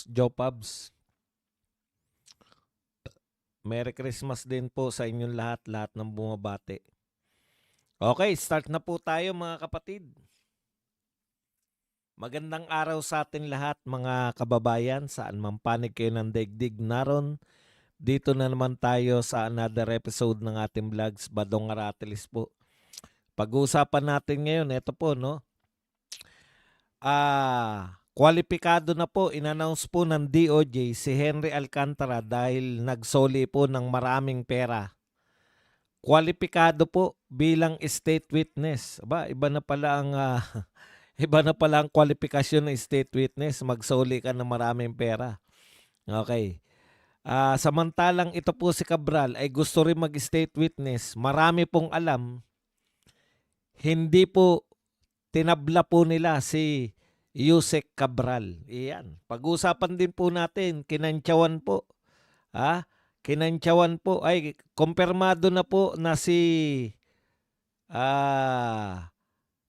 Joe Pubs. Merry Christmas din po sa inyong lahat ng bumabati. Okay, start na po tayo mga kapatid. Magandang araw sa ating lahat mga kababayan, saan man panig kayo ng daigdig naron. Dito na naman tayo sa another episode ng ating vlogs, Badong Aratilis po. Pag-uusapan natin ngayon, ito po no. Kwalipikado na po, inannounce po ng DOJ si Henry Alcantara dahil nagsoli po ng maraming pera. Kwalipikado po bilang state witness. Iba na pala ang iba na pala ang kwalifikasyon ng state witness, magsoli ka ng maraming pera. Okay. Samantalang ito po si Cabral ay gusto rin mag-state witness. Marami pong alam. Hindi po tinabla po nila si Yusek Cabral. Iyan. Pag-usapan din po natin, kinantsawan po. Kinantsawan po. Ay, kumpirmado na po na si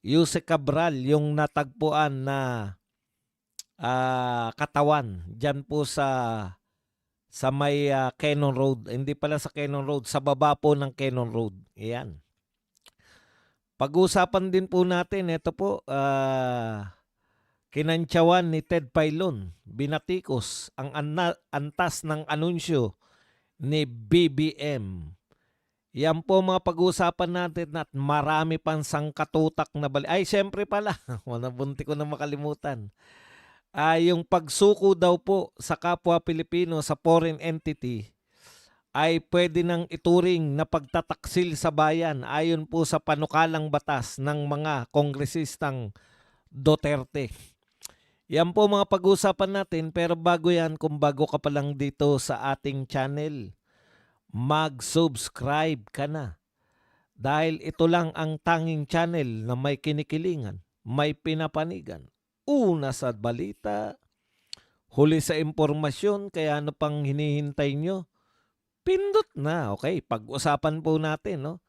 Yusek Cabral, yung natagpuan na katawan dyan po sa may Cannon Road. Hindi pala sa Cannon Road, sa baba po ng Cannon Road. Iyan. Pag-usapan din po natin, ito po, kinantsawan ni Ted Pailon, binatikos ang antas ng anunsyo ni BBM. Yan po mga pag-usapan natin at marami pang sangkatutak na bali. Ay, siyempre pala, bunti ko na makalimutan. Yung pagsuko daw po sa kapwa Pilipino sa foreign entity ay pwede nang ituring na pagtataksil sa bayan ayon po sa panukalang batas ng mga kongresistang Duterte. Yan po mga pag-usapan natin, pero bago yan, kung bago ka pa lang dito sa ating channel, mag-subscribe ka na. Dahil ito lang ang tanging channel na may kinikilingan, may pinapanigan. Una sa balita, huli sa impormasyon, kaya ano pang hinihintay nyo? Pindot na. Okay, pag-usapan po natin, no?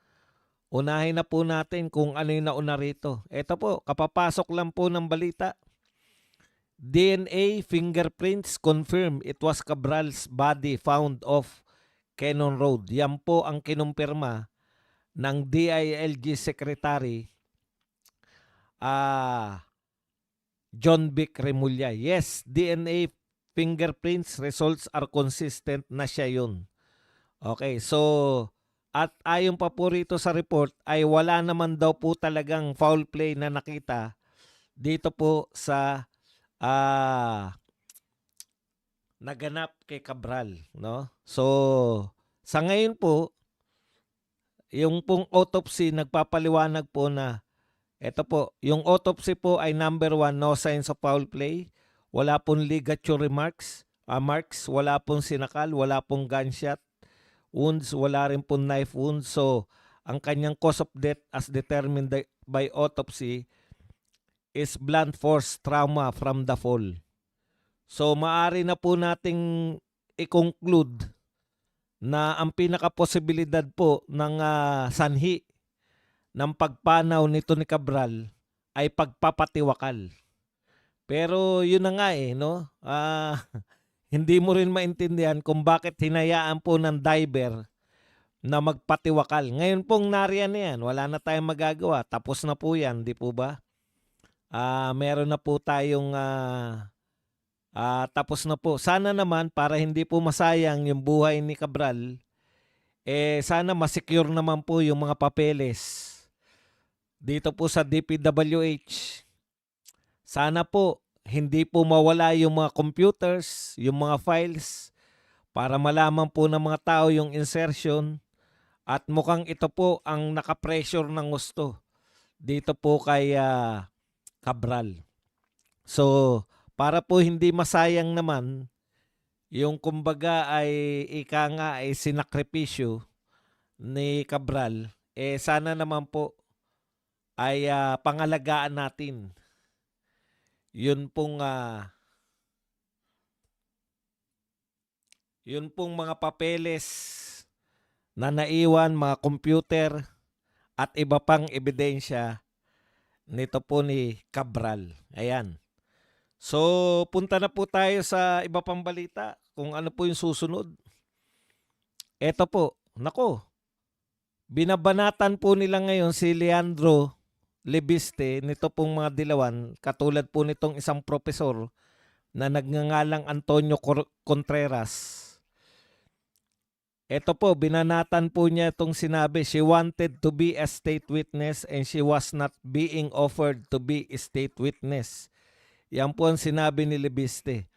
Unahin na po natin kung ano yung nauna rito. Ito po, kapapasok lang po ng balita. DNA fingerprints confirm it was Cabral's body found off Cannon Road. Yan po ang kinumpirma ng DILG Secretary John Vic Remulla. Yes, DNA fingerprints results are consistent na siya yun. Okay, so at ayon pa po rito sa report ay wala naman daw po talagang foul play na nakita dito po sa naganap kay Cabral, no? So sa ngayon po, yung pong autopsy nagpapaliwanag po na eto po, yung autopsy po ay number 1, no signs of foul play, wala pong ligature marks, wala pong sinakal, wala pong gunshot wounds, wala rin pong knife wounds. So, ang kanyang cause of death as determined by autopsy is blunt force trauma from the fall. So, maari na po nating i-conclude na ang pinaka-posibilidad po ng sanhi ng pagpanaw nito ni Cabral ay pagpapatiwakal. Pero yun na nga no? Hindi mo rin maintindihan kung bakit hinayaan po ng diver na magpatiwakal. Ngayon pong nariyan na yan, wala na tayong magagawa. Tapos na po yan, di po ba? Meron na po tayong tapos na po. Sana naman para hindi po masayang yung buhay ni Cabral, sana masecure naman po yung mga papeles dito po sa DPWH. Sana po hindi po mawala yung mga computers, yung mga files, para malaman po ng mga tao yung insertion. At mukhang ito po ang nakapressure ng gusto dito po kay Cabral. So, para po hindi masayang naman, yung kumbaga ay ika nga ay sinakripisyo ni Cabral, sana naman po ay pangalagaan natin yun pong mga papeles na naiwan, mga computer at iba pang ebidensya nito po ni Cabral. Ayan. So, punta na po tayo sa iba pang balita kung ano po yung susunod. Eto po, nako, binabanatan po nila ngayon si Leandro Lebiste nito pong mga dilawan, katulad po nitong isang propesor na nagngangalang Antonio Contreras. Eto po, binanatan po niya itong sinabi, she wanted to be a state witness and she was not being offered to be a state witness. Yan po ang sinabi ni Lebiste.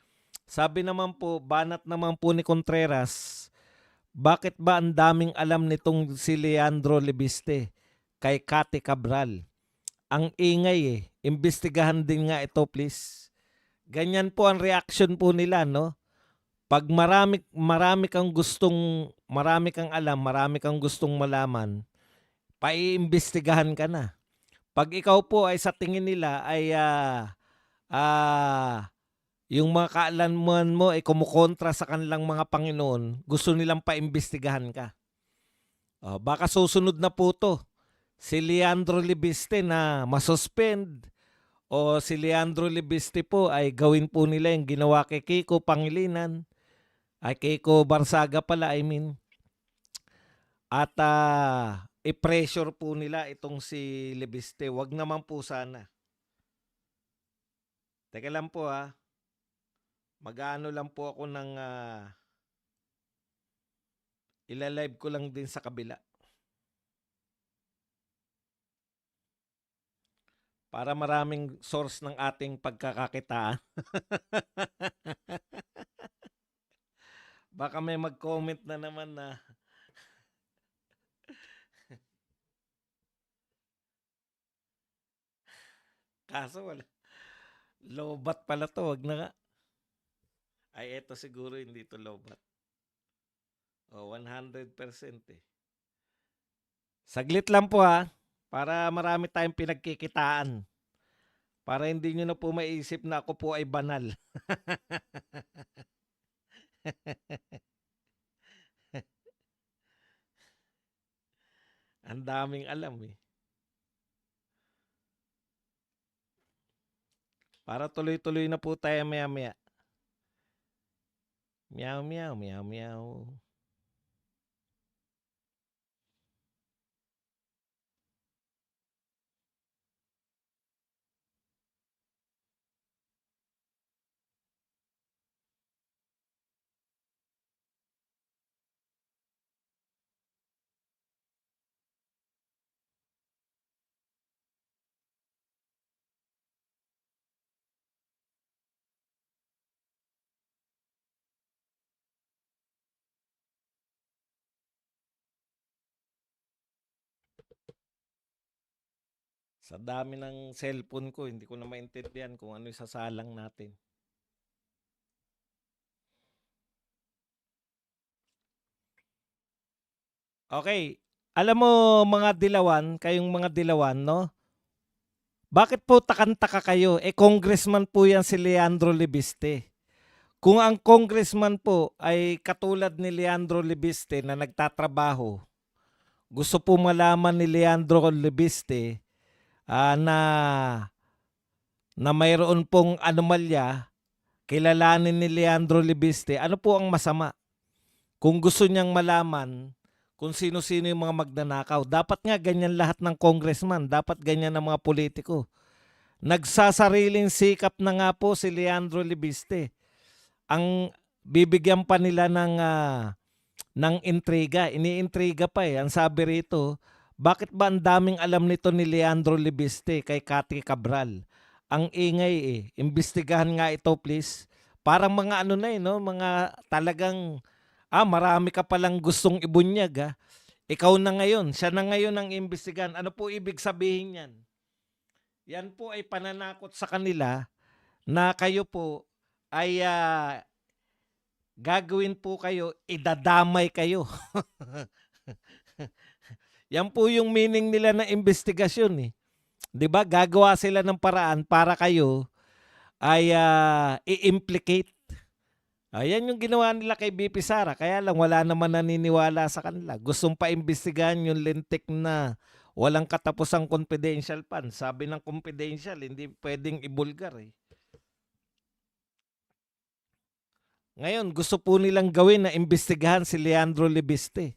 Sabi naman po, banat naman po ni Contreras, bakit ba ang daming alam nitong si Leandro Lebiste kay Cathy Cabral? Ang ingay eh. Imbestigahan din nga ito, please. Ganyan po ang reaction po nila, no? Pag marami kang alam, marami kang gustong malaman, paiimbestigahan ka na. Pag ikaw po ay sa tingin nila ay yung mga kaalaman mo ay kumukontra sa kanilang mga Panginoon, gusto nilang paimbestigahan ka. Baka susunod na po to. Si Leandro Lebiste na masuspend o si Leandro Lebiste po ay gawin po nila yung ginawa kay Kiko Pangilinan, ay Kiko Barsaga pala, I mean. At i-pressure po nila itong si Lebiste. Wag naman po sana. Teka lang po mag-ano lang po ako ng ilalive ko lang din sa kabila. Para maraming source ng ating pagkakakitaan. Baka may mag-comment na naman na kaso wala. Lobat pala to, wag na nga. Ay, eto siguro hindi to lobat. 100% eh. Saglit lang po para marami tayong pinagkikitaan. Para hindi nyo na po maiisip na ako po ay banal. Ang daming alam eh. Para tuloy-tuloy na po tayo maya-maya. Meow, meow, meow, meow. Sa dami ng cellphone ko, hindi ko na maintindihan kung ano yung sasalang natin. Okay. Alam mo mga dilawan, kayong mga dilawan, no? Bakit po takantaka kayo? Congressman po yan si Leandro Lebiste. Kung ang congressman po ay katulad ni Leandro Lebiste na nagtatrabaho, gusto po malaman ni Leandro Lebiste na mayroon pong anomalya, kilalanin ni Leandro Lebiste, ano po ang masama? Kung gusto niyang malaman kung sino-sino yung mga magnanakaw, dapat nga ganyan lahat ng congressman, dapat ganyan ng mga politiko. Nagsasariling sikap na nga po si Leandro Lebiste. Ang bibigyan pa nila ng intriga, iniintriga pa eh. Ang sabi rito, bakit ba ang daming alam nito ni Leandro Lebiste kay Cathy Cabral? Ang ingay eh. Imbestigahan nga ito please. Parang mga ano na eh, no? Mga talagang, marami ka palang gustong ibunyag Ikaw na ngayon, siya na ngayon ang imbestigahan. Ano po ibig sabihin yan? Yan po ay pananakot sa kanila na kayo po ay gagawin po kayo, idadamay kayo. Yan po yung meaning nila na investigasyon eh. 'Di ba? Gagawa sila ng paraan para kayo ay i-implicate. Ayan yung ginawa nila kay BP Sara. Kaya lang wala naman naniniwala sa kanila. Gustong pa-imbestigahan yung lintik na walang katapusang confidential fund. Sabi ng confidential, hindi pwedeng ibulgar eh. Ngayon, gusto po nilang gawin na imbestigahan si Leandro Libiste.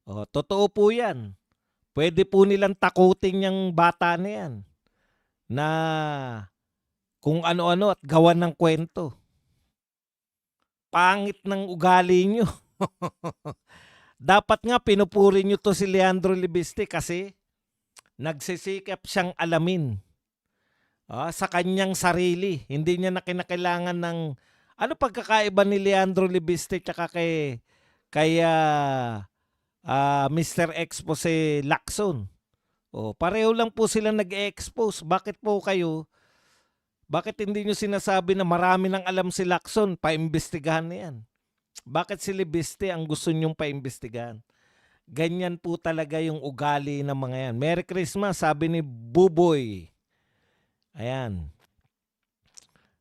Totoo po yan. Pwede po nilang takutin yung bata na yan na kung ano-ano at gawan ng kwento. Pangit ng ugali nyo. Dapat nga pinupuri nyo to si Leandro Libiste kasi nagsisikap siyang alamin sa kanyang sarili. Hindi niya na kinakailangan ng ano pagkakaiba ni Leandro Libiste tsaka kay Mr. Expose Lacson. Pareho lang po sila nag-expose. Bakit hindi nyo sinasabi na marami nang alam si Lacson, paimbestigahan na yan? Bakit si Libiste ang gusto nyong paimbestigahan? Ganyan po talaga yung ugali ng mga yan. Merry Christmas, sabi ni Buboy. Ayan.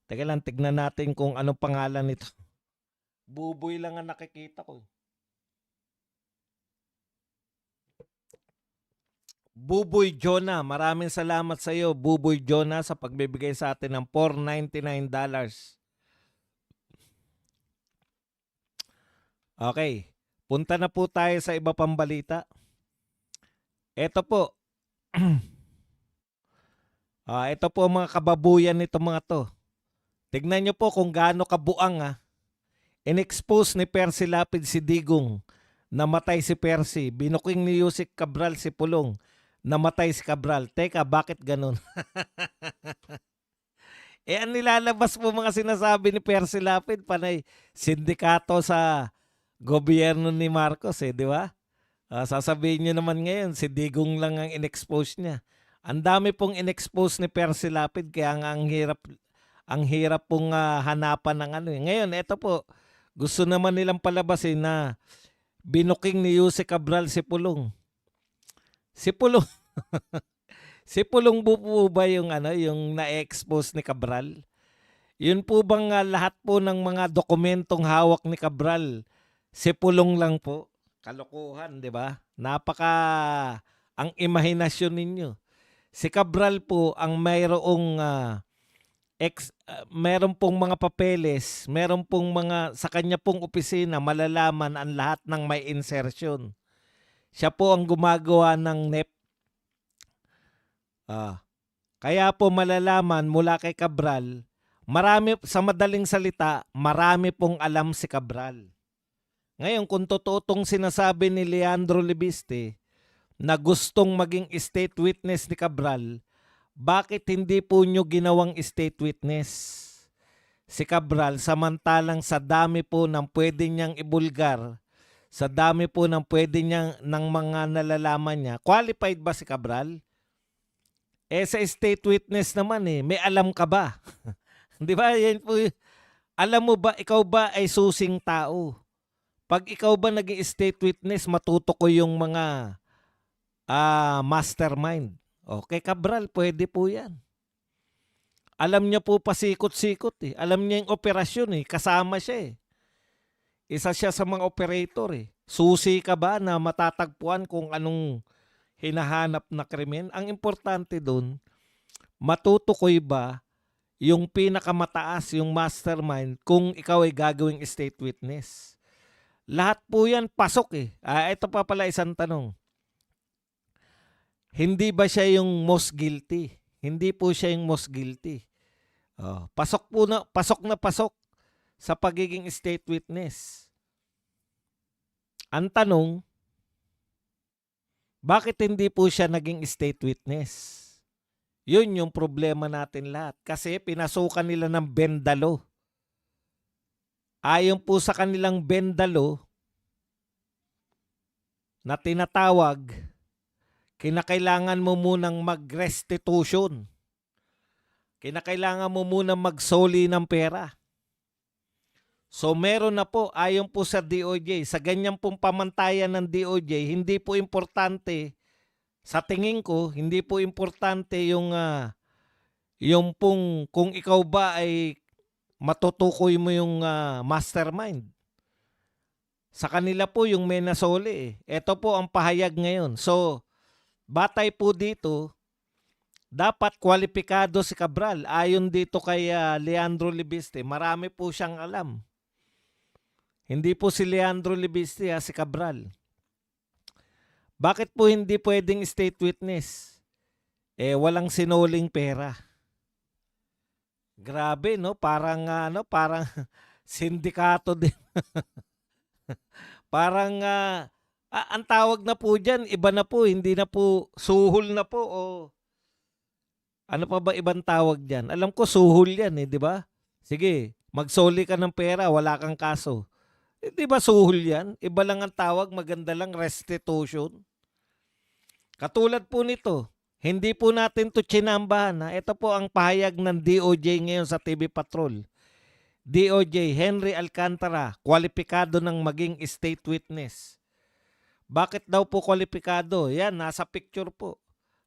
Teka lang, tignan natin kung anong pangalan nito. Buboy lang ang nakikita ko. Buboy Jonah, maraming salamat sa iyo, Buboy Jonah, sa pagbibigay sa atin ng $499. Okay, punta na po tayo sa iba pang balita. Ito po. Ito po ang mga kababuyan nito mga to. Tignan nyo po kung gaano kabuang in-expose ni Percy Lapid si Digong, namatay si Percy. Binuking ni Yusek Cabral si Pulong, namatay si Cabral. Teka, bakit ganun? Ang nilalabas po mga sinasabi ni Percy Lapid, panay sindikato sa gobyerno ni Marcos, di ba? Sasabihin nyo naman ngayon, si Digong lang ang in-expose niya. Ang dami pong in-expose ni Percy Lapid, kaya nga ang hirap pong hanapan ng ano. Ngayon, ito po, gusto naman nilang palabasin na binuking ni Yusek Cabral si Pulong. Si Pulong, si Pulong po ba yung na-expose ni Cabral? Yun po bang lahat po ng mga dokumentong hawak ni Cabral, si Pulong lang po? Kalokohan, di ba? Ang imahinasyon ninyo. Si Cabral po ang mayroong meron pong mga papeles, meron pong mga sa kanya pong opisina malalaman ang lahat ng may insertion. Siya po ang gumagawa ng NEP. Kaya po malalaman mula kay Cabral, sa madaling salita, marami pong alam si Cabral. Ngayon, kung totoo tong sinasabi ni Leandro Libiste na gustong maging state witness ni Cabral, bakit hindi po nyo ginawang state witness si Cabral samantalang sa dami po ng pwede niyang ibulgar, sa dami po ng pwede niyang ng mga nalalaman niya, qualified ba si Cabral? Sa state witness naman may alam ka ba? Di ba? Yan po, alam mo ba, ikaw ba ay susing tao? Pag ikaw ba naging state witness, matuto ko yung mga mastermind. Okay, Cabral, pwede po yan. Alam niya po pasikot-sikot Alam niya yung operasyon Kasama siya Isa siya sa mga operator Susi ka ba na matatagpuan kung anong hinahanap na krimen? Ang importante doon, matutukoy ba yung pinakamataas, yung mastermind, kung ikaw ay gagawing state witness? Lahat po yan pasok ito pa pala isang tanong. Hindi ba siya yung most guilty? Hindi po siya yung most guilty. Pasok na pasok sa pagiging state witness. Ang tanong, bakit hindi po siya naging state witness? Yun yung problema natin lahat. Kasi pinasukan nila ng bendalo. Ayon po sa kanilang bendalo na tinatawag, kinakailangan mo munang mag-restitution. Kinakailangan mo munang magsoli ng pera. So meron na po, ayon po sa DOJ, sa ganyan pong pamantayan ng DOJ, hindi po importante, sa tingin ko, hindi po importante yung pong kung ikaw ba ay matutukoy mo yung mastermind. Sa kanila po yung may nasoli Ito po ang pahayag ngayon. So, batay po dito, dapat kwalipikado si Cabral. Ayon dito kay Leandro Libiste, marami po siyang alam. Hindi po si Leandro Libiste, si Cabral. Bakit po hindi pwedeng state witness? Walang sinuling pera. Grabe, no? Parang parang sindikato din. Parang ang tawag na po diyan, iba na po, hindi na po suhol na po o ano pa ba ibang tawag diyan? Alam ko suhol 'yan di ba? Sige, magsoli ka ng pera, wala kang kaso. Di ba suhol 'yan? Iba lang ang tawag, maganda lang restitution. Katulad po nito, hindi po natin to chinambahan. Ito po ang pahayag ng DOJ ngayon sa TV Patrol. DOJ, Henry Alcantara, kwalipikado ng maging state witness. Bakit daw po kwalipikado? Yan, nasa picture po.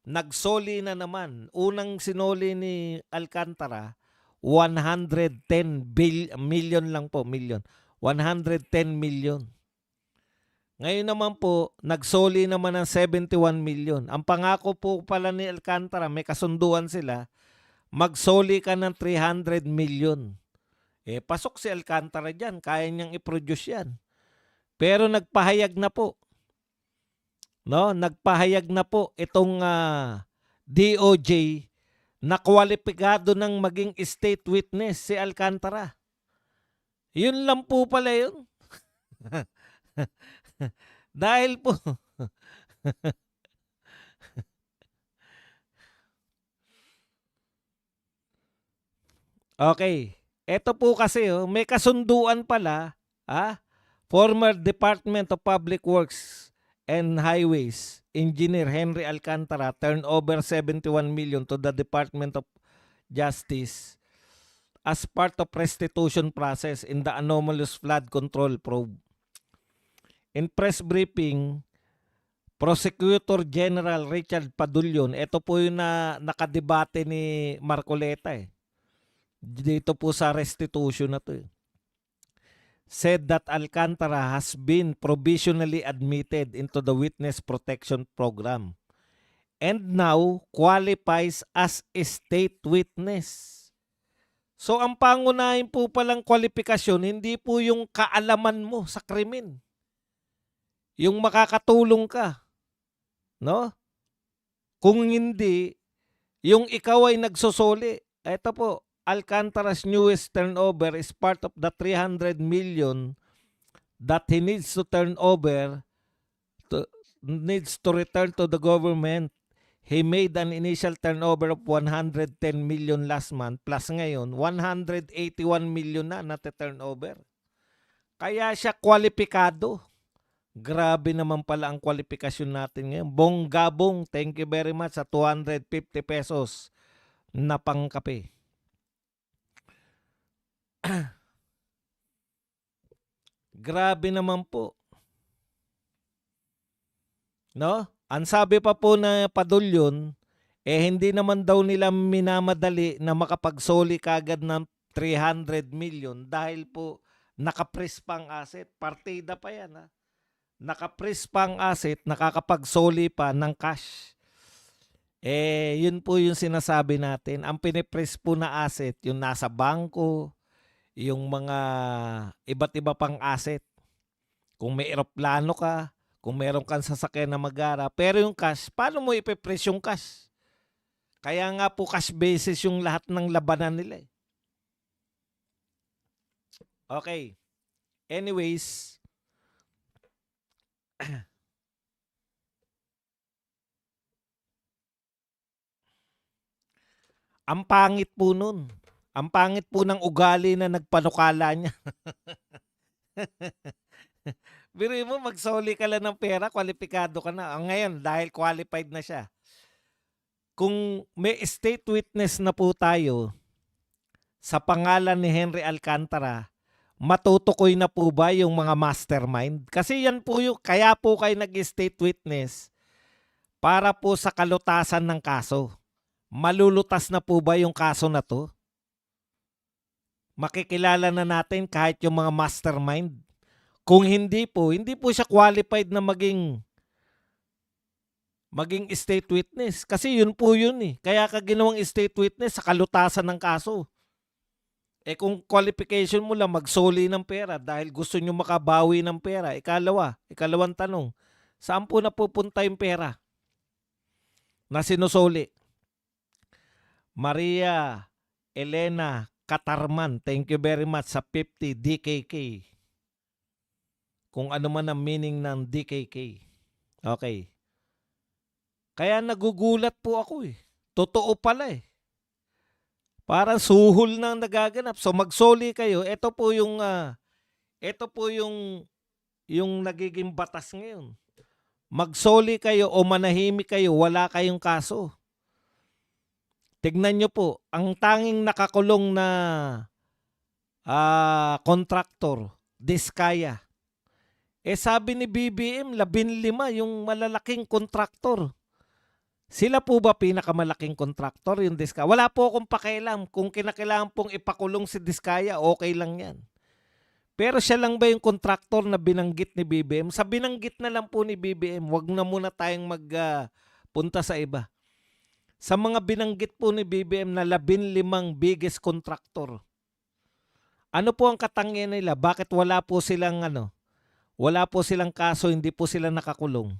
Nagsoli na naman. Unang sinoli ni Alcantara, 110 million lang po, million. 110 million. Ngayon naman po, nagsoli naman ng 71 million. Ang pangako po pala ni Alcantara, may kasunduan sila, magsoli ka ng 300 million. Pasok si Alcantara dyan, kaya niyang i-produce yan. Pero nagpahayag na po. No, nagpahayag na po itong DOJ na kwalipikado ng maging state witness si Alcantara. Yun lang po pala yun. Dahil po okay. Ito po kasi may kasunduan pala, former Department of Public Works and Highways Engineer Henry Alcantara turned over 71 million to the Department of Justice as part of restitution process in the anomalous flood control probe. In press briefing, Prosecutor General Richard Padulyon, ito po yung nakadebate ni Marcoleta dito po sa restitution na to said that Alcantara has been provisionally admitted into the Witness Protection Program and now qualifies as a state witness. So ang pangunahin po palang kwalifikasyon, hindi po yung kaalaman mo sa krimen. Yung makakatulong ka. No? Kung hindi, yung ikaw ay nagsusoli. Ito po, Alcantara's newest turnover is part of the 300 million that he needs to turn over, needs to return to the government. He made an initial turnover of 110 million last month plus ngayon 181 million na turnover. Kaya siya kwalipikado. Grabe naman pala ang kwalifikasyon natin ngayon. Bonggabong, thank you very much sa 250 pesos na pangkape. Grabe naman po. No? Ang sabi pa po na Padulyon, hindi naman daw nila minamadali na makapagsoli kagad ng 300 million dahil po nakapres pang asset. Partida pa yan Nakapres pang asset, nakakapagsoli pa ng cash. Yun po yung sinasabi natin. Ang pinipres po na asset, yung nasa bangko, yung mga iba't iba pang asset. Kung may eroplano ka, kung meron kang sasakyan na magara, pero yung cash, paano mo ipipress yung cash? Kaya nga po cash basis yung lahat ng labanan nila. Okay. Anyways, ang pangit po nun. Ang pangit po ng ugali na nagpanukala niya. Biruin mo, magsoli ka lang ng pera, kwalipikado ka na. Ngayon, dahil qualified na siya. Kung may state witness na po tayo sa pangalan ni Henry Alcantara, matutukoy na po ba yung mga mastermind? Kasi yan po yung, kaya po kayo nag-state witness para po sa kalutasan ng kaso. Malulutas na po ba yung kaso na to? Makikilala na natin kahit yung mga mastermind. Kung hindi po siya qualified na maging state witness. Kasi yun po yun Kaya ka ginawang state witness sa kalutasan ng kaso. Eh kung qualification mo lang magsoli ng pera dahil gusto nyo makabawi ng pera, ikalawang tanong, saan po napupunta yung pera na sinusoli? Maria Elena Katarman, thank you very much sa 50 DKK. Kung ano man ang meaning ng DKK. Okay. Kaya nagugulat po ako eh. Totoo pala eh. Parang suhol na nagaganap. So magsoli kayo. Ito po yung nagiging batas ngayon. Magsoli kayo o manahimik kayo, wala kayong kaso. Tignan nyo po, ang tanging nakakulong na kontraktor, Diskaya. Eh sabi ni BBM, 15 yung malalaking kontraktor. Sila po ba pinakamalaking kontraktor yung Diskaya? Wala po akong pakialam. Kung kinakailangan pong ipakulong si Diskaya, okay lang yan. Pero siya lang ba yung kontraktor na binanggit ni BBM? Sa binanggit na lang po ni BBM, wag na muna tayong magpunta sa iba. Sa mga binanggit po ni BBM na 15 biggest kontraktor, ano po ang katangian nila? Bakit wala po silang kaso, hindi po sila nakakulong?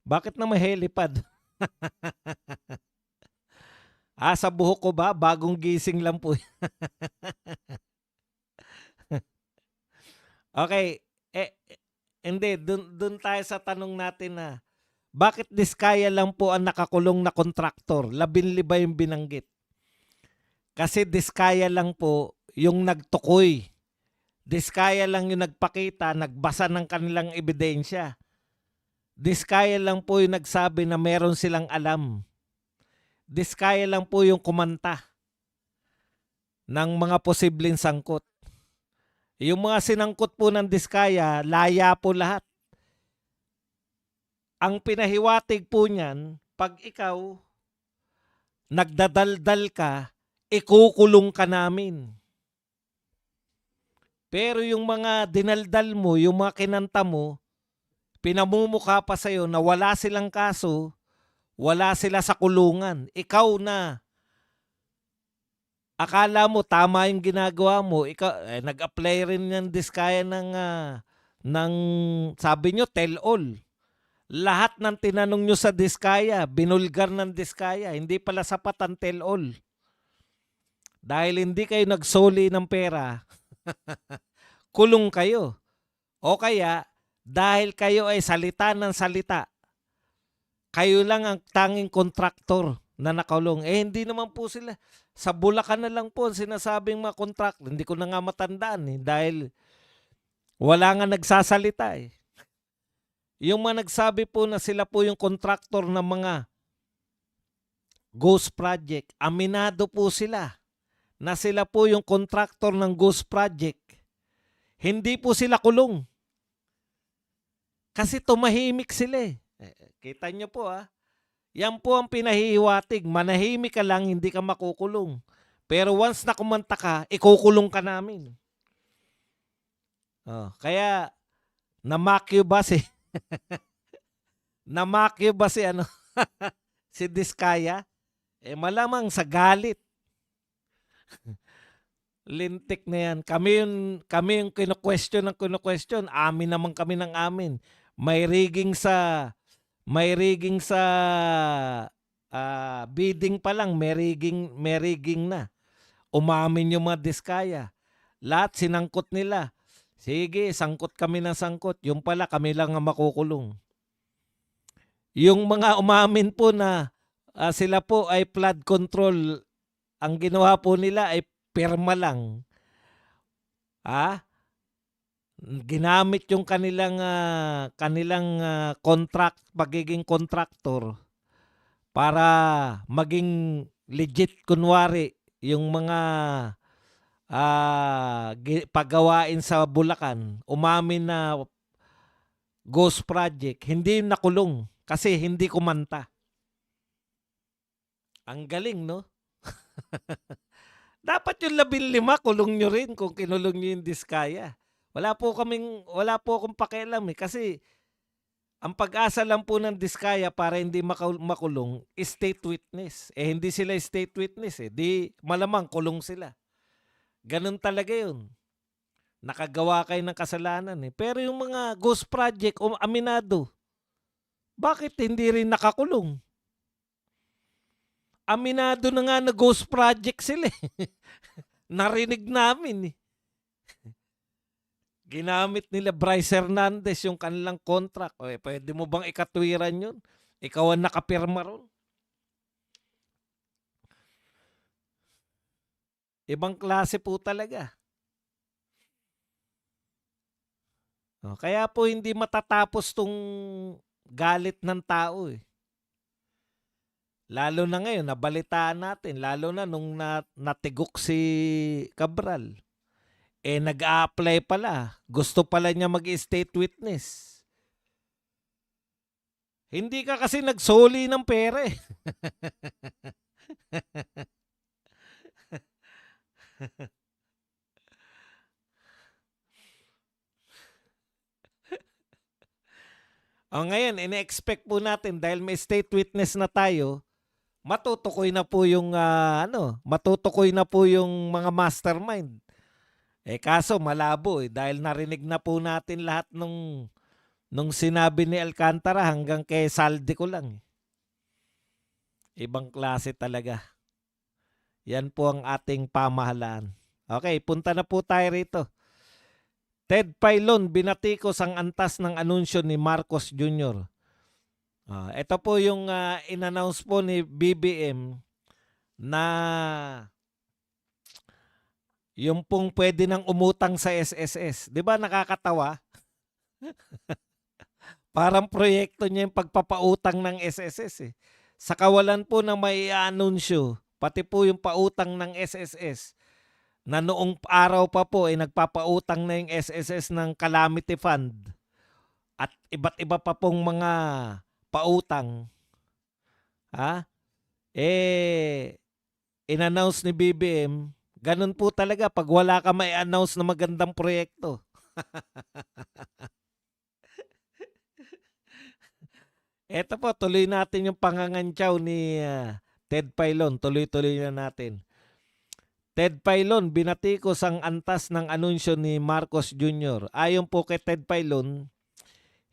Bakit na may helipad? Sa buhok ko ba? Bagong gising lang po. Okay. Hindi. Dun tayo sa tanong natin na bakit Diskaya lang po ang nakakulong na kontraktor? 15 yung binanggit. Kasi Diskaya lang po yung nagtukoy. Diskaya lang yung nagpakita, nagbasa ng kanilang ebidensya. Diskaya lang po yung nagsabi na meron silang alam. Diskaya lang po yung kumanta ng mga posibleng sangkot. Yung mga sinangkot po ng Diskaya, laya po lahat. Ang pinahiwatig po niyan, pag ikaw nagdadaldal ka, ikukulong ka namin. Pero yung mga dinaldal mo, yung mga kinanta mo, pinamumukha pa sa'yo na wala silang kaso, wala sila sa kulungan. Ikaw na, akala mo tama yung ginagawa mo, nag-apply rin ng Diskaya ng sabi nyo, tell all. Lahat ng tinanong nyo sa Diskaya, binulgar ng Diskaya, hindi pala sapat ang tell all. Dahil hindi kayo nagsoli ng pera, kulong kayo. O kaya, dahil kayo ay salita ng salita, kayo lang ang tanging kontraktor na nakulong. Eh hindi naman po sila. Sa Bulacan na lang po sinasabing mga kontraktor. Hindi ko na nga matandaan dahil wala nga nagsasalita eh. Yung mga nagsabi po na sila po yung kontraktor ng mga ghost project, aminado po sila na sila po yung kontraktor ng ghost project. Hindi po sila kulong. Kasi tumahimik sila eh. Kita nyo po yan po ang pinahihiwatig. Manahimik ka lang, hindi ka makukulong. Pero once na kumanta ka, ikukulong ka namin. Kaya, namakyo ba si si Diskaya? Malamang sa galit. Lintik na yan. Kami yung kino-question. Amin naman kami ng amin. May rigging sa bidding pa lang, may rigging na. Umamin yung mga Diskaya. Lahat sinangkot nila. Sige, sangkot kami ng sangkot. Yung pala, kami lang ang makukulong. Yung mga umamin po na sila po ay flood control, ang ginawa po nila ay pirma lang. Ginamit yung kanilang contract, pagiging contractor para maging legit kunwari yung mga paggawain sa Bulacan. Umamin na ghost project, hindi nakulong kasi hindi kumanta. Ang galing, no? Dapat yung 15 kulong nyo rin kung kinulong nyo yung Diskaya. Wala po akong pakialam kasi Ang pag-asa lang po ng Diskaya para hindi makulong, state witness. Eh hindi sila state witness eh. Di malamang kulong sila. Ganun talaga yun. Nakagawa kayo ng kasalanan eh. Pero yung mga ghost project, aminado, bakit hindi rin nakakulong? Aminado na nga na ghost project sila eh. Narinig namin eh. Ginamit nila Bryce Hernandez yung kanilang contract. O, pwede mo bang ikatwiran yun? Ikaw ang nakapirma ron. Ibang klase po talaga. O, kaya po hindi matatapos tong galit ng tao eh. Lalo na ngayon, nabalitaan natin. Lalo na nung natigok si Cabral. Eh nag-a-apply pala. Gusto pala niya mag-state witness. Hindi ka kasi nagsoli ng pera eh. O ngayon, ine-expect po natin dahil may state witness na tayo, matutukoy na po yung matutukoy na po yung mga mastermind. Eh kaso malabo eh dahil narinig na po natin lahat nung sinabi ni Alcantara hanggang kay Saldi ko lang. Ibang klase talaga. Yan po ang ating pamahalaan. Okay, punta na po tayo rito. Ted Filon, binatikos ang antas ng anunsyo ni Marcos Jr. Ito po yung in-announce po ni BBM na yung pong pwede nang umutang sa SSS. Di ba nakakatawa? Parang proyekto niya yung pagpapautang ng SSS eh. Sa kawalan po ng may anunsyo, pati po yung pautang ng SSS, na noong araw pa po ay nagpapautang na yung SSS ng Calamity Fund at iba't iba pa pong mga pautang. In-announce ni BBM, ganun po talaga pag wala ka may announce na magandang proyekto. Eto po, tuloy natin yung pangangantyaw ni Ted Filon. Tuloy-tuloy na natin. Ted Filon, binatikos ang antas ng anunsyo ni Marcos Jr. Ayon po kay Ted Filon,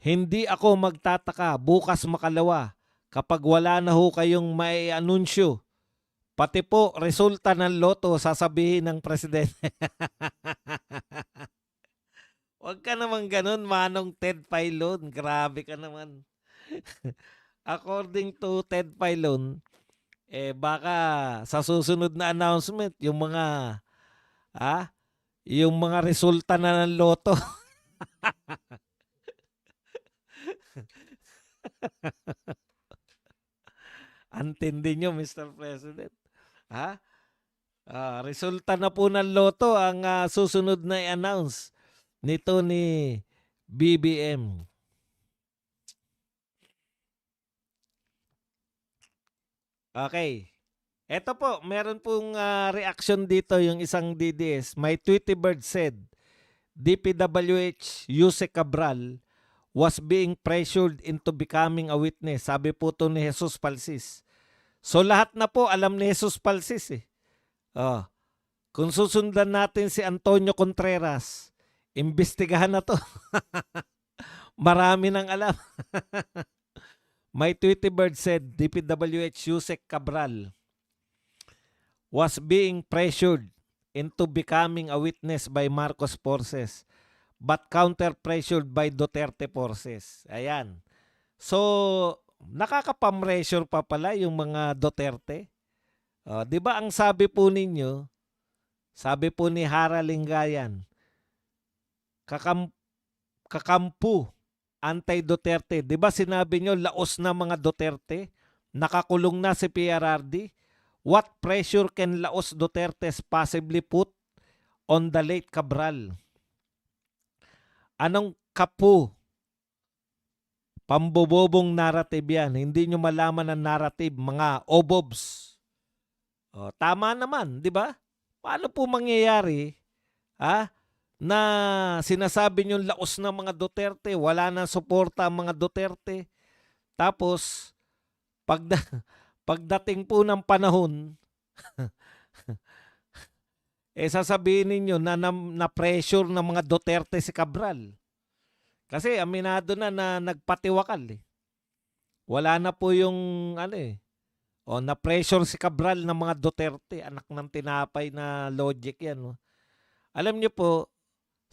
hindi ako magtataka bukas makalawa kapag wala na ho kayong may anunsyo. Pati po, resulta ng loto sasabihin ng presidente. Huwag ka naman ganun, Manong Ted Filon. Grabe ka naman. According to Ted Filon, baka sa susunod na announcement, yung mga resulta na ng loto. Antindi nyo, Mr. President. Resulta na po ng loto ang susunod na i-announce nito ni BBM. Okay. Eto po, meron pong reaction dito yung isang DDS. My Tweety Bird said, DPWH Yuse Cabral was being pressured into becoming a witness. Sabi po to ni Jesus Palsis. So lahat na po alam ni Jesus Palsis eh. Kung susundan natin si Antonio Contreras, imbestigahan na to. Marami nang alam. My Tweety Bird said DPWH Yusek Cabral was being pressured into becoming a witness by Marcos forces but counter-pressured by Duterte forces. Ayan. So, nakakapam-pressure pa pala yung mga Duterte. Di ba ang sabi po ninyo, sabi po ni Hara Lingayan, kakampu, anti-Duterte. Di ba sinabi nyo, laos na mga Duterte? Nakakulong na si PRRD? What pressure can Laos Dutertes possibly put on the late Cabral? Anong kapu? Pambobobong narrative yan. Hindi nyo malaman ang narrative, mga obobs. Tama naman, di ba? Paano po mangyayari na sinasabi niyong laos ng mga Duterte, wala nang suporta ang mga Duterte. Tapos, pagda pagdating po ng panahon, sasabihin ninyo na pressure ng mga Duterte si Cabral. Kasi aminado na nagpatiwakal eh. Wala na po yung na-pressure si Cabral ng mga Duterte. Anak ng tinapay na logic yan. No? Alam niyo po,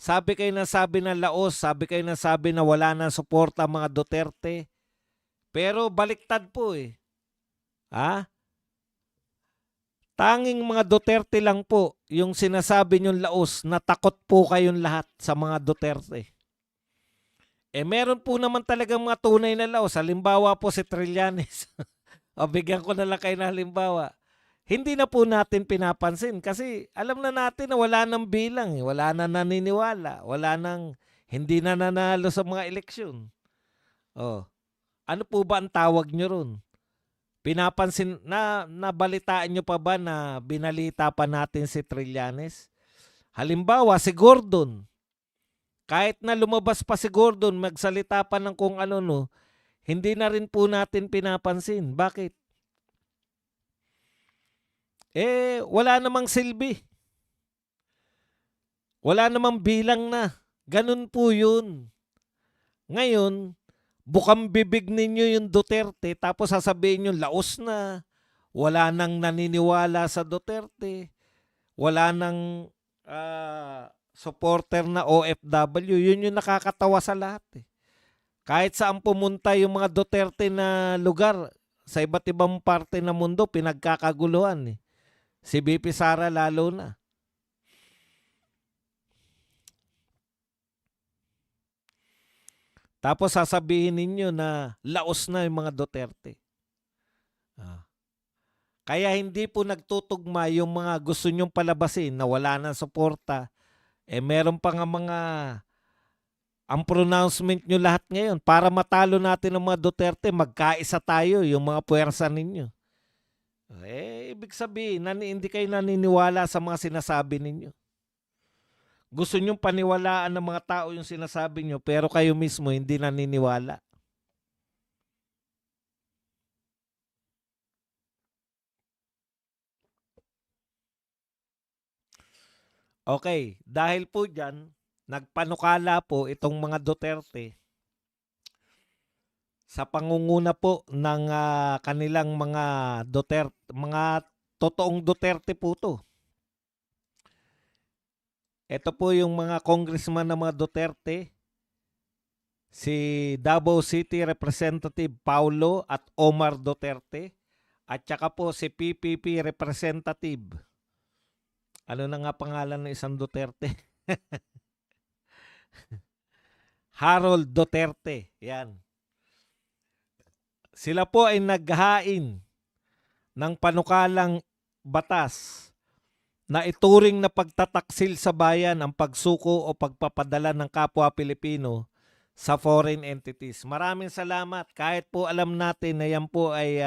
sabi kayo na sabi na laos, sabi kayo na sabi na wala na suporta mga Duterte. Pero baliktad po eh. Tanging mga Duterte lang po yung sinasabi nyong laos na takot po kayong lahat sa mga Duterte. Meron po naman talagang mga tunay na laos. Halimbawa po si Trillanes. O bigyan ko na lang kayo na halimbawa. Hindi na po natin pinapansin kasi alam na natin na wala nang bilang. Wala na naniniwala. Wala nang hindi na nanalo sa mga eleksyon. Ano po ba ang tawag nyo ron? Pinapansin na nabalitaan nyo pa ba na binalita pa natin si Trillanes? Halimbawa si Gordon. Kahit na lumabas pa si Gordon, magsalita pa ng kung ano no, hindi na rin po natin pinapansin. Bakit? Wala namang silbi. Wala namang bilang na. Ganun po yun. Ngayon, bukang bibig ninyo yung Duterte tapos sasabihin nyo laos na. Wala nang naniniwala sa Duterte. Wala nang supporter na OFW. Yun yung nakakatawa sa lahat eh. Kahit saan pumunta yung mga Duterte na lugar sa iba't ibang parte ng mundo, pinagkakaguluhan eh. Si BP Sara lalo na. Tapos sasabihin ninyo na laos na yung mga Duterte. Kaya hindi po nagtutugma yung mga gusto nyong palabasin na wala nang suporta. Meron pa nga mga ang pronouncement nyo lahat ngayon para matalo natin ng mga Duterte, magkaisa tayo yung mga puwersa ninyo. Ibig sabihin, hindi kayo naniniwala sa mga sinasabi ninyo. Gusto nyong paniwalaan ng mga tao yung sinasabi nyo, pero kayo mismo hindi naniniwala. Okay, dahil po dyan, nagpanukala po itong mga Duterte sa pangunguna po ng kanilang mga Duterte, mga totoong Duterte po to. Ito po yung mga congressman ng mga Duterte, si Davao City Representative Paulo at Omar Duterte, at saka po si PPP Representative. Ano na nga pangalan ng isang Duterte? Harold Duterte. Yan. Sila po ay naghain ng panukalang batas na ituring na pagtataksil sa bayan ang pagsuko o pagpapadala ng kapwa Pilipino sa foreign entities. Maraming salamat. Kahit po alam natin na yan po ay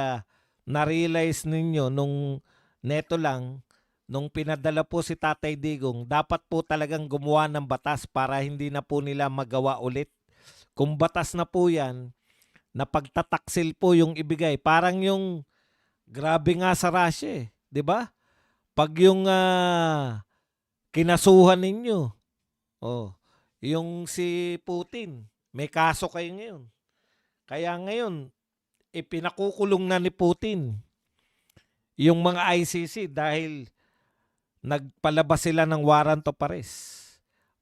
na-realize ninyo nung neto lang, nung pinadala po si Tatay Digong, dapat po talagang gumawa ng batas para hindi na po nila magawa ulit. Kung batas na po yan, na pagtataksil po yung ibigay. Parang yung grabe nga sa Russia eh. 'Di ba? Pag yung kinasuhan ninyo, yung si Putin, may kaso kayo ngayon. Kaya ngayon, ipinakukulong na ni Putin yung mga ICC dahil nagpalabas sila ng warrant of arrest.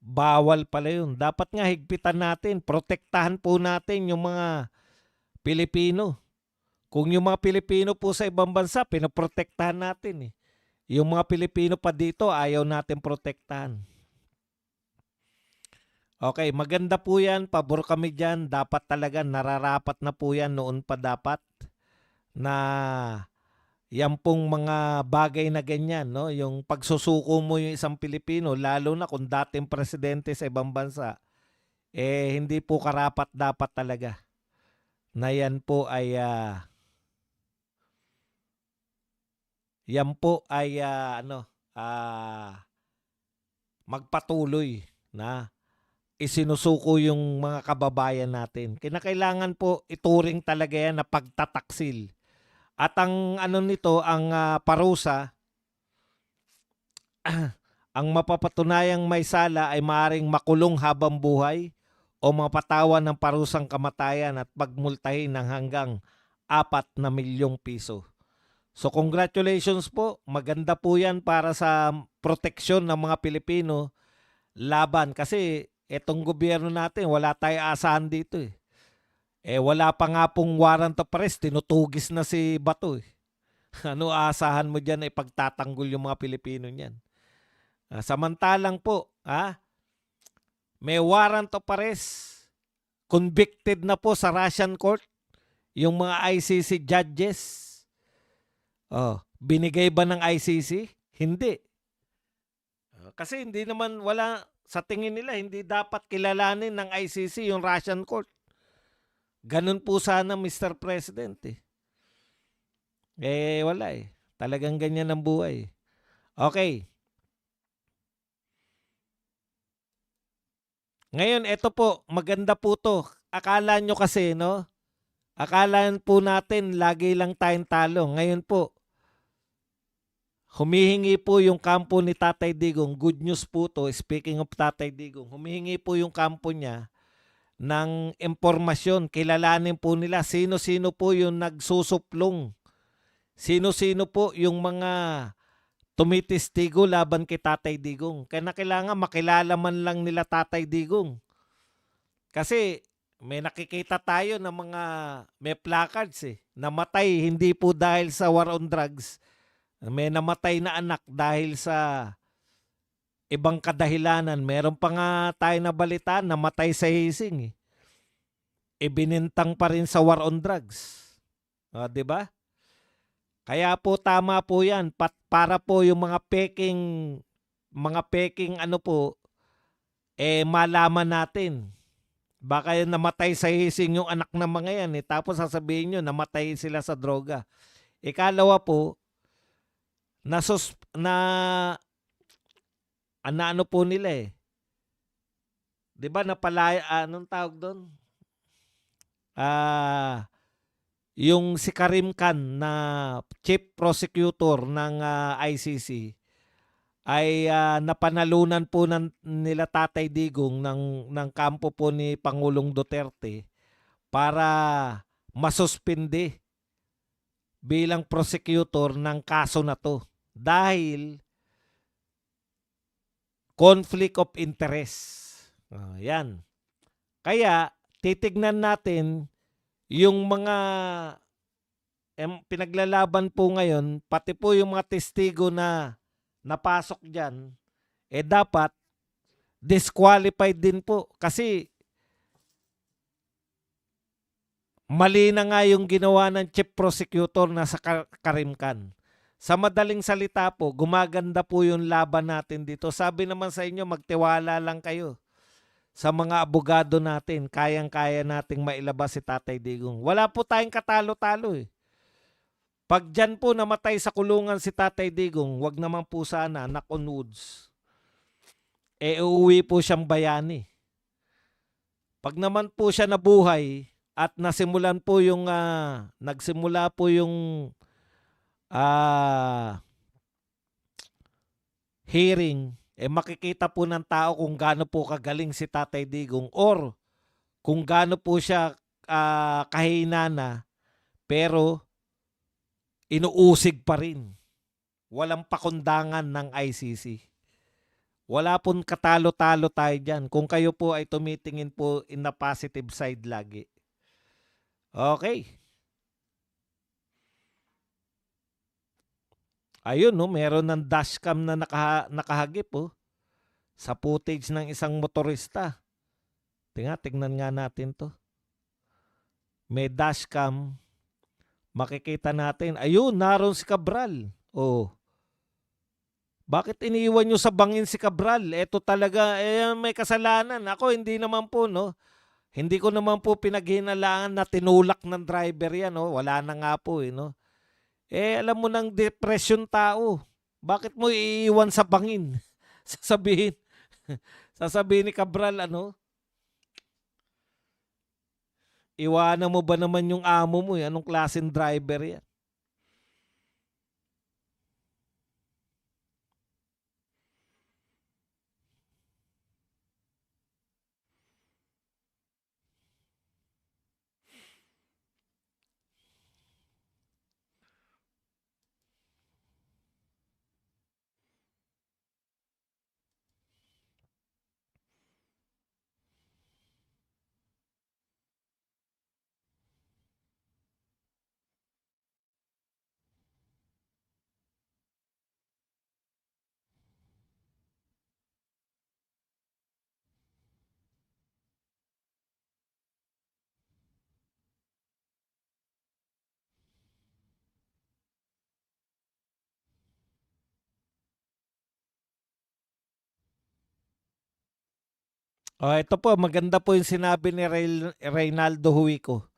Bawal pala yun. Dapat nga higpitan natin, protektahan po natin yung mga Pilipino. Kung yung mga Pilipino po sa ibang bansa, pinoprotektahan natin eh. Yung mga Pilipino pa dito, ayaw natin protektahan. Okay, maganda po yan. Pabor kami dyan. Dapat talaga, nararapat na po yan. Noon pa dapat na yan pong mga bagay na ganyan, no? Yung pagsusuko mo yung isang Pilipino, lalo na kung dating presidente sa ibang bansa, hindi po karapat dapat talaga na yan po ay magpatuloy. na isinusuko yung mga kababayan natin. Kinakailangan po ituring talaga yan na pagtataksil. At ang ano nito, ang parusa, ang mapapatunayang may sala ay maaaring makulong habang buhay o mapatawan ng parusang kamatayan at pagmultahin ng hanggang 4 na milyong piso. So congratulations po, maganda po yan para sa proteksyon ng mga Pilipino laban. Kasi etong gobyerno natin, wala tayong asahan dito eh. Wala pa nga pong warrant of arrest, tinutugis na si Bato eh. Ano aasahan mo dyan pagtatanggol yung mga Pilipino niyan? Samantalang po, may warrant of arrest, convicted na po sa Russian court yung mga ICC judges. Binigay ba ng ICC? Hindi. Kasi hindi naman, wala, sa tingin nila, hindi dapat kilalanin ng ICC yung Russian court. Ganun po sana, Mr. President eh. Wala eh. Talagang ganyan ang buhay. Okay. Ngayon, ito po, maganda po to. Akala nyo kasi, no? Akala po natin, lagi lang tayong talo. Ngayon po, humihingi po yung kampo ni Tatay Digong. Good news po to, speaking of Tatay Digong. Humihingi po yung kampo niya ng impormasyon. Kilalanin po nila sino-sino po yung nagsusuplong. Sino-sino po yung mga tumitistigo laban kay Tatay Digong. Kaya kailangan makilala man lang nila Tatay Digong. Kasi may nakikita tayo ng mga may placards namatay hindi po dahil sa war on drugs. May namatay na anak dahil sa ibang kadahilanan. Meron pa nga tayo na balita, namatay sa hising. Ibinintang pa rin sa war on drugs. 'Di ba? Kaya po tama po 'yan para po yung mga peking ano po malaman natin. Baka namatay sa hising yung anak ng mga yan tapos sasabihin nyo namatay sila sa droga. Ikalawa po, ano po nila 'di ba napalaya, anong tawag doon? Yung si Karim Khan na chief prosecutor ng ICC ay napanalunan po nila Tatay Digong ng kampo po ni Pangulong Duterte para masuspindi bilang prosecutor ng kaso na to dahil conflict of interest. Yan. Kaya titignan natin yung mga pinaglalaban po ngayon, pati po yung mga testigo na napasok dyan, dapat disqualified din po. Kasi mali na nga yung ginawa ng chief prosecutor na sa Karim Khan. Sa madaling salita po, gumaganda po yung laban natin dito. Sabi naman sa inyo, magtiwala lang kayo sa mga abogado natin. Kayang-kaya nating mailabas si Tatay Digong. Wala po tayong katalo-talo Pag dyan po namatay sa kulungan si Tatay Digong, wag naman po sana, knock on woods, uuwi po siyang bayani. Pag naman po siya nabuhay at nagsimula po yung hearing, makikita po ng tao kung gaano po kagaling si Tatay Digong or kung gaano po siya kahina na pero inuusig pa rin. Walang pakundangan ng ICC. Wala pong katalo-talo tayo dyan. Kung kayo po ay tumitingin po in the positive side lagi. Okay. Ayun, meron ng dashcam na nakahagip sa footage ng isang motorista. Tingnan nga natin to. May dashcam. Makikita natin, ayun, naroon si Cabral. Bakit iniiwan nyo sa bangin si Cabral? Ito talaga, may kasalanan. Ako, hindi naman po, Hindi ko naman po pinaghinalaan na tinulak ng driver yan, Wala na nga po, alam mo ng depression tao. Bakit mo iiwan sa bangin? Sasabihin, Sasabihin ni Cabral, ano, iwanan mo ba naman yung amo mo? Eh? Anong klaseng driver yan? Ito po, maganda po yung sinabi ni Reynaldo Huico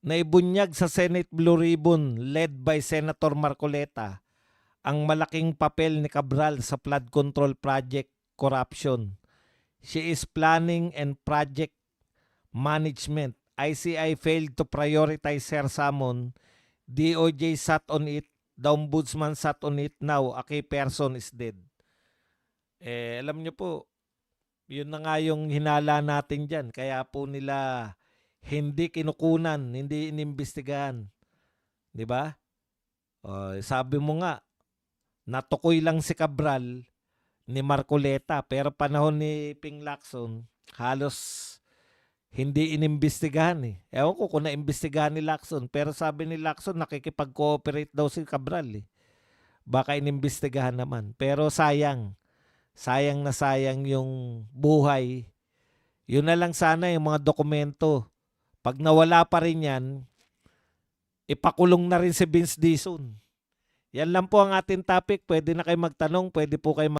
na ibunyag sa Senate Blue Ribbon led by Senator Marcoleta ang malaking papel ni Cabral sa flood control project corruption. She is planning and project management. ICI failed to prioritize her summon. DOJ sat on it. The ombudsman sat on it. Now, a key person is dead. Alam nyo po, yun na nga yung hinala natin dyan. Kaya po nila hindi kinukunan, hindi inimbestigahan. Di ba? Sabi mo nga, natukoy lang si Cabral ni Marcoleta. Pero panahon ni Ping Lacson, halos hindi inimbestigahan eh. Ewan ko kung naimbestigahan ni Lacson. Pero sabi ni Lacson, nakikipag-cooperate daw si Cabral eh. Baka inimbestigahan naman. Pero sayang. Sayang na sayang yung buhay. Yun na lang sana yung mga dokumento. Pag nawala pa rin yan, ipakulong na rin si Vince Dizon. Yan lang po ang ating topic. Pwede na kayo magtanong. Pwede po kayo